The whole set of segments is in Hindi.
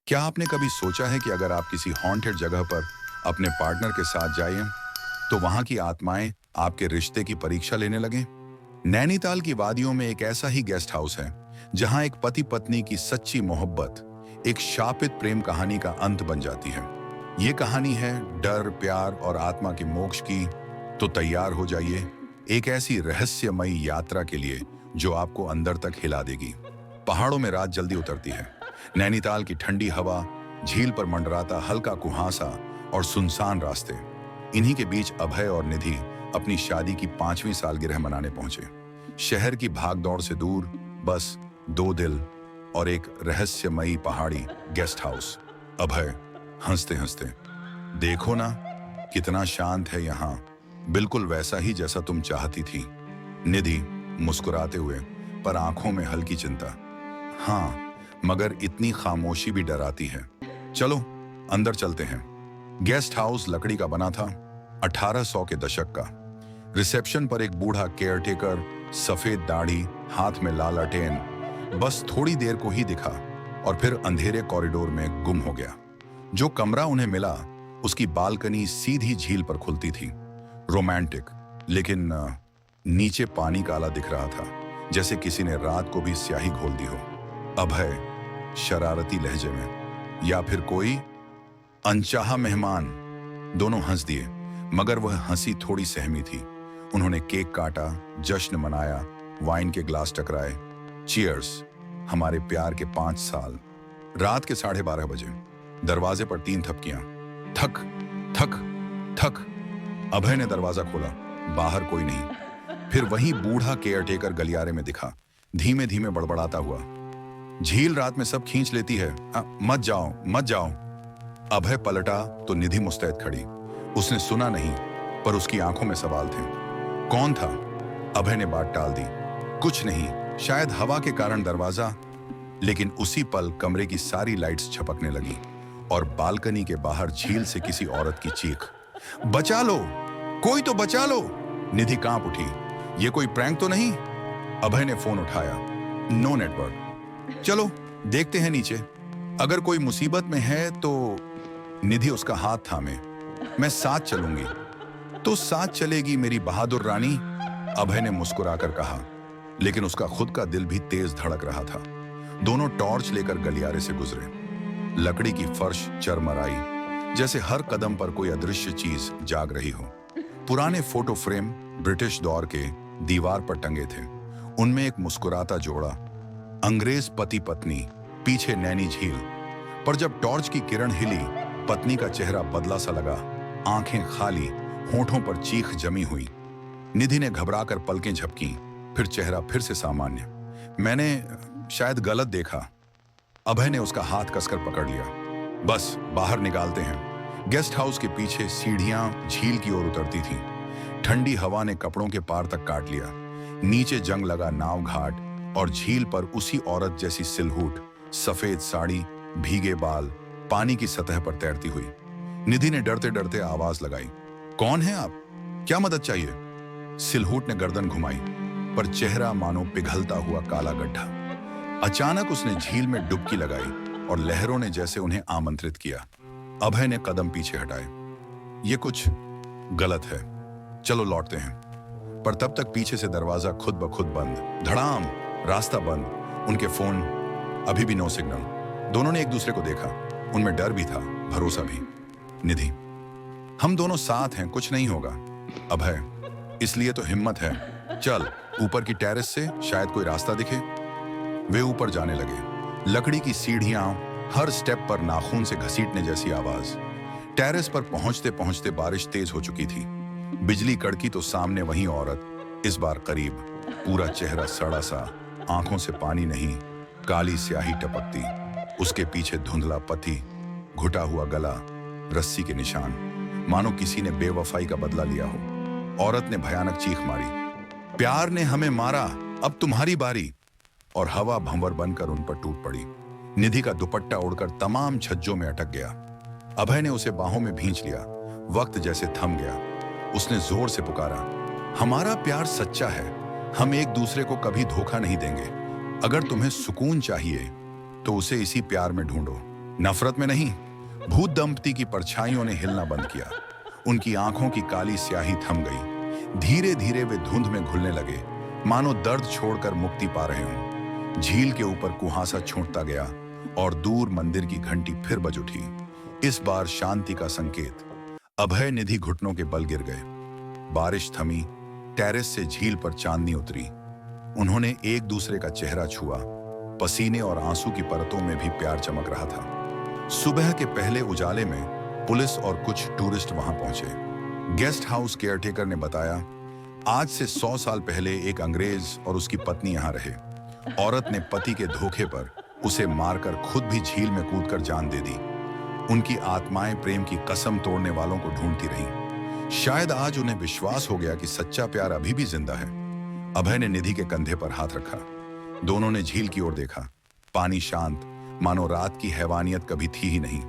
क्या आपने कभी सोचा है कि अगर आप किसी हॉन्टेड जगह पर अपने पार्टनर के साथ जाएं, तो वहां की आत्माएं आपके रिश्ते की परीक्षा लेने लगें? नैनीताल की वादियों में एक ऐसा ही गेस्ट हाउस है जहां एक पति पत्नी की सच्ची मोहब्बत एक शापित प्रेम कहानी का अंत बन जाती है। ये कहानी है डर, प्यार और आत्मा के मोक्ष की। तो तैयार हो जाइए एक ऐसी रहस्यमयी यात्रा के लिए जो आपको अंदर तक हिला देगी। पहाड़ों में रात जल्दी उतरती है। नैनीताल की ठंडी हवा, झील पर मंडराता हल्का कुहासा और सुनसान रास्ते। इन्हीं के बीच अभय और निधि अपनी शादी की 5वीं सालगिरह मनाने पहुंचे। शहर की भागदौड़ से दूर बस 2 दिल और एक रहस्यमयी पहाड़ी गेस्ट हाउस। अभय हंसते हंसते, देखो ना कितना शांत है यहाँ, बिल्कुल वैसा ही जैसा तुम चाहती थी। निधि मुस्कुराते हुए, पर आंखों में हल्की चिंता, हाँ मगर इतनी खामोशी भी डराती है। चलो अंदर चलते हैं। गेस्ट हाउस लकड़ी का बना था, 1800 के दशक का। रिसेप्शन पर एक बूढ़ा केयरटेकर, सफेद दाढ़ी, हाथ में लाल लटेन, बस थोड़ी देर को ही दिखा और फिर अंधेरे कॉरिडोर में गुम हो गया। जो कमरा उन्हें मिला उसकी बालकनी सीधी झील पर खुलती थी। रोमांटिक, लेकिन नीचे पानी काला दिख रहा था, जैसे किसी ने रात को भी स्याही घोल दी हो। अभय शरारती लहजे में, या फिर कोई अनचाहा मेहमान? दोनों हंस दिए, मगर वह हंसी थोड़ी सहमी थी। उन्होंने केक काटा, जश्न मनाया, वाइन के ग्लास टकराए। चीयर्स, हमारे प्यार के 5 साल। रात के 12:30 बजे दरवाजे पर 3 थपकियां। थक थक थक। अभय ने दरवाजा खोला, बाहर कोई नहीं। फिर वही बूढ़ा केयरटेकर गलियारे में दिखा, धीमे धीमे बड़बड़ाता हुआ, झील रात में सब खींच लेती है, मत जाओ मत जाओ। अभय पलटा तो निधि मुस्तैद खड़ी। उसने सुना नहीं, पर उसकी आंखों में सवाल थे। कौन था? अभय ने बात टाल दी, कुछ नहीं, शायद हवा के कारण दरवाजा। लेकिन उसी पल कमरे की सारी लाइट्स झपकने लगी और बालकनी के बाहर झील से किसी औरत की चीख, बचा लो, कोई तो बचा लो। निधि कांप उठी, ये कोई प्रैंक तो नहीं? अभय ने फोन उठाया, नो नेटवर्क। चलो देखते हैं नीचे, अगर कोई मुसीबत में है तो। निधि उसका हाथ थामे, मैं साथ चलूंगी। तो साथ चलेगी मेरी बहादुर रानी? अभय ने मुस्कुराकर कहा, लेकिन उसका खुद का दिल भी तेज धड़क रहा था। दोनों टॉर्च लेकर गलियारे से गुजरे। लकड़ी की फर्श चरमराई, जैसे हर कदम पर कोई अदृश्य चीज जाग रही हो। पुराने फोटो फ्रेम ब्रिटिश दौर के दीवार पर टंगे थे। उनमें एक मुस्कुराता जोड़ा, अंग्रेज पति पत्नी, पीछे नैनी झील। पर जब टॉर्च की किरण हिली, पत्नी का चेहरा बदला सा लगा, आंखें खाली, होठों पर चीख जमी हुई। निधि ने घबराकर पलकें झपकी, फिर चेहरा फिर से सामान्य। मैंने शायद गलत देखा। अभय ने उसका हाथ कसकर पकड़ लिया, बस बाहर निकालते हैं। गेस्ट हाउस के पीछे सीढ़ियां झील की ओर उतरती थीं। ठंडी हवा ने कपड़ों के पार तक काट लिया। नीचे जंग लगा नाव घाट और झील पर उसी औरत जैसी सिलहूट, सफेद साड़ी, भीगे बाल, पानी की सतह पर तैरती हुई। निधि ने डरते डरते आवाज लगाई, कौन है आप? क्या मदद चाहिए? सिलहूट ने गर्दन घुमाई, पर चेहरा मानो पिघलता हुआ काला गड्ढा। अचानक उसने झील में डुबकी लगाई और लहरों ने जैसे उन्हें आमंत्रित किया। अभय ने कदम पीछे हटाए, ये कुछ गलत है, चलो लौटते हैं। पर तब तक पीछे से दरवाजा खुद ब खुद बंद, धड़ाम, रास्ता बंद। उनके फोन अभी भी नो सिग्नल। दोनों ने एक दूसरे को देखा, उनमें डर भी था, भरोसा भी। निधि, हम दोनों साथ हैं, कुछ नहीं होगा। अभय, इसलिए तो हिम्मत है, चल ऊपर की टेरेस से शायद कोई रास्ता दिखे। वे ऊपर जाने लगे। लकड़ी की सीढ़ियां, हर स्टेप पर नाखून से घसीटने जैसी आवाज। टेरेस पर पहुंचते पहुंचते बारिश तेज हो चुकी थी। बिजली कड़की तो सामने वही औरत, इस बार करीब, पूरा चेहरा सड़ा सा, आंखों से पानी नहीं, काली स्याही टपकती। उसके पीछे धुंधला पति, घुटा हुआ गला, रस्सी के निशान, मानो किसी ने बेवफाई का बदला लिया हो। औरत ने भयानक चीख मारी, प्यार ने हमें मारा, अब तुम्हारी बारी। और हवा भंवर बनकर उन पर टूट पड़ी। निधि का दुपट्टा उड़कर तमाम छज्जों में अटक गया। अभय ने उसे बाहों में भींच लिया। वक्त जैसे थम गया। उसने जोर से पुकारा, हमारा प्यार सच्चा है, हम एक दूसरे को कभी धोखा नहीं देंगे। अगर तुम्हें सुकून चाहिए तो उसे इसी प्यार में ढूंढो। नफरत में नहीं, भूत दंपति की परछाइयों ने हिलना बंद किया। उनकी आंखों की काली स्याही थम गई। धीरे धीरे वे धुंध में घुलने लगे, मानो दर्द छोड़कर मुक्ति पा रहे हों। झील के ऊपर कुहासा छूटता गया और दूर मंदिर की घंटी फिर बज उठी। इस बार शांति का संकेत। अभय निधि घुटनों के बल गिर गए। बारिश थमी, टेरेस से झील पर चांदनी उतरी। उन्होंने एक दूसरे का चेहरा छुआ। पसीने और आंसू की परतों में भी प्यार चमक रहा था। सुबह के पहले उजाले में पुलिस और कुछ टूरिस्ट वहां पहुंचे। गेस्ट हाउस केयरटेकर ने बताया, आज से 100 साल पहले एक अंग्रेज और उसकी पत्नी यहां रहे। औरत ने पति के धोखे पर उसे मारकर खुद भी झील में कूदकर जान दे दी। उनकी आत्माएं प्रेम की कसम तोड़ने वालों को ढूंढती रहीं। शायद आज उन्हें विश्वास हो गया कि सच्चा प्यार अभी भी जिंदा है। अभय ने निधि के कंधे पर हाथ रखा। दोनों ने झील की ओर देखा। पानी शांत, मानो रात की हैवानियत कभी थी ही नहीं।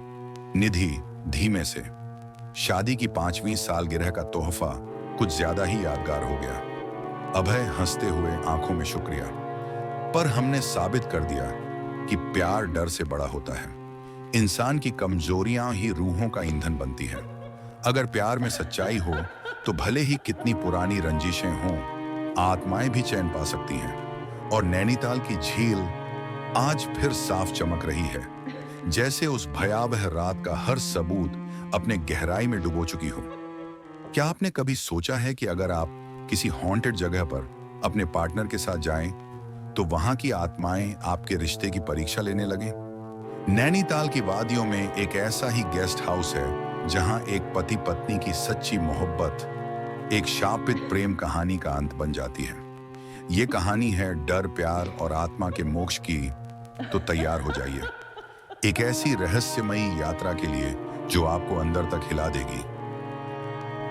निधि धीमे से, शादी की 5वीं सालगिरह का तोहफा कुछ ज्यादा ही यादगार हो गया। अभय हंसते हुए, आंखों में शुक्रिया। पर हमने साबित कर दिया कि प्यार डर से बड़ा होता है। इंसान की कमजोरियां ही रूहों का ईंधन बनती है। अगर प्यार में सच्चाई हो तो भले ही कितनी पुरानी रंजिशें हों, आत्माएं भी चैन पा सकती हैं। और नैनीताल की झील आज फिर साफ चमक रही है, जैसे उस भयावह रात का हर सबूत अपने गहराई में डुबो चुकी हो। क्या आपने कभी सोचा है कि अगर आप किसी हॉन्टेड जगह पर अपने पार्टनर के साथ जाएं, तो वहां की आत्माएं आपके रिश्ते की परीक्षा लेने लगें? नैनीताल की वादियों में एक ऐसा ही गेस्ट हाउस है जहां एक पति पत्नी की सच्ची मोहब्बत एक शापित प्रेम कहानी का अंत बन जाती है। ये कहानी है डर, प्यार और आत्मा के मोक्ष की। तो तैयार हो जाइए एक ऐसी रहस्यमयी यात्रा के लिए जो आपको अंदर तक हिला देगी।